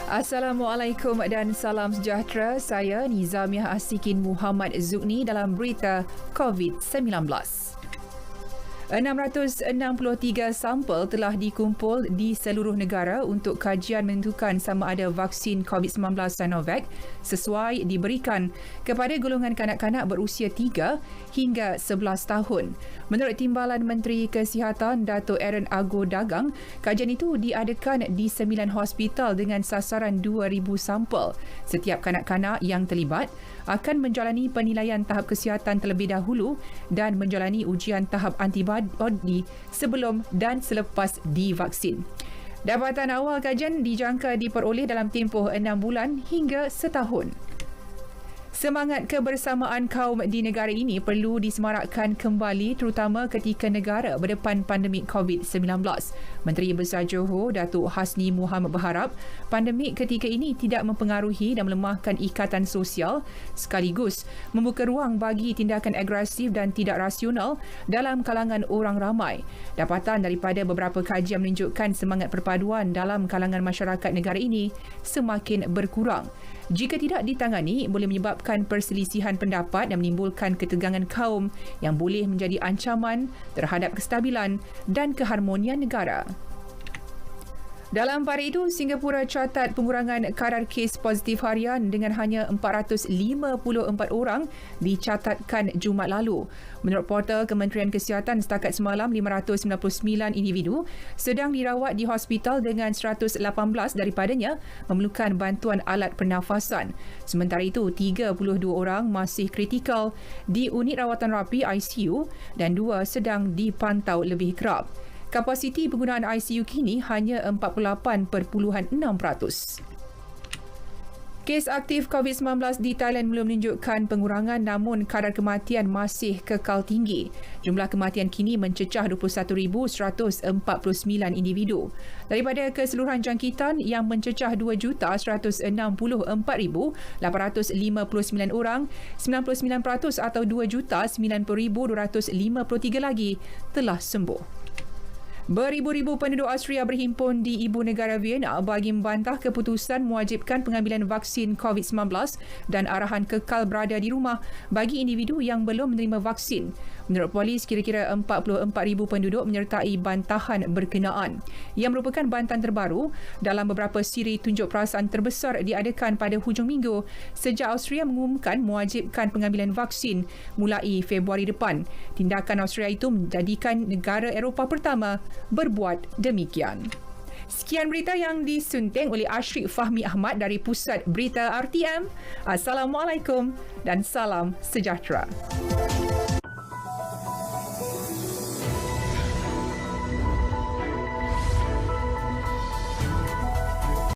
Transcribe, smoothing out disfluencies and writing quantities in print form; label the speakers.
Speaker 1: Assalamualaikum dan salam sejahtera. Saya Nizamiah Asikin Muhammad Zukni dalam berita COVID-19. 663 sampel telah dikumpul di seluruh negara untuk kajian menentukan sama ada vaksin COVID-19 Sinovac sesuai diberikan kepada golongan kanak-kanak berusia 3 hingga 11 tahun. Menurut Timbalan Menteri Kesihatan Dato' Aaron Ago Dagang, kajian itu diadakan di 9 hospital dengan sasaran 2,000 sampel. Setiap kanak-kanak yang terlibat akan menjalani penilaian tahap kesihatan terlebih dahulu dan menjalani ujian tahap antibodi sebelum dan selepas divaksin. Dapatan awal kajian dijangka diperoleh dalam tempoh 6 bulan hingga setahun. Semangat kebersamaan kaum di negara ini perlu disemarakkan kembali terutama ketika negara berdepan pandemik COVID-19. Menteri Besar Johor Datuk Hasni Muhammad berharap pandemik ketika ini tidak mempengaruhi dan melemahkan ikatan sosial sekaligus membuka ruang bagi tindakan agresif dan tidak rasional dalam kalangan orang ramai. Dapatan daripada beberapa kajian menunjukkan semangat perpaduan dalam kalangan masyarakat negara ini semakin berkurang. Jika tidak ditangani, boleh menyebabkan perselisihan pendapat dan menimbulkan ketegangan kaum yang boleh menjadi ancaman terhadap kestabilan dan keharmonian negara. Dalam pada itu, Singapura catat pengurangan kadar kes positif harian dengan hanya 454 orang dicatatkan Jumaat lalu. Menurut portal Kementerian Kesihatan, setakat semalam 599 individu sedang dirawat di hospital dengan 118 daripadanya memerlukan bantuan alat pernafasan. Sementara itu, 32 orang masih kritikal di unit rawatan rapi ICU dan 2 sedang dipantau lebih kerap. Kapasiti penggunaan ICU kini hanya 48.6%. Kes aktif COVID-19 di Thailand belum menunjukkan pengurangan namun kadar kematian masih kekal tinggi. Jumlah kematian kini mencecah 21,149 individu. Daripada keseluruhan jangkitan yang mencecah 2,164,859 orang, 99% atau 2,90,253 lagi telah sembuh. Beribu-ribu penduduk Austria berhimpun di ibu negara Vienna bagi membantah keputusan mewajibkan pengambilan vaksin COVID-19 dan arahan kekal berada di rumah bagi individu yang belum menerima vaksin. Menurut polis, kira-kira 44,000 penduduk menyertai bantahan berkenaan. Ia merupakan bantahan terbaru dalam beberapa siri tunjuk perasaan terbesar diadakan pada hujung minggu sejak Austria mengumumkan mewajibkan pengambilan vaksin mulai Februari depan. Tindakan Austria itu menjadikan negara Eropah pertama berbuat demikian. Sekian berita yang disunting oleh Ashrik Fahmi Ahmad dari Pusat Berita RTM. Assalamualaikum dan salam sejahtera.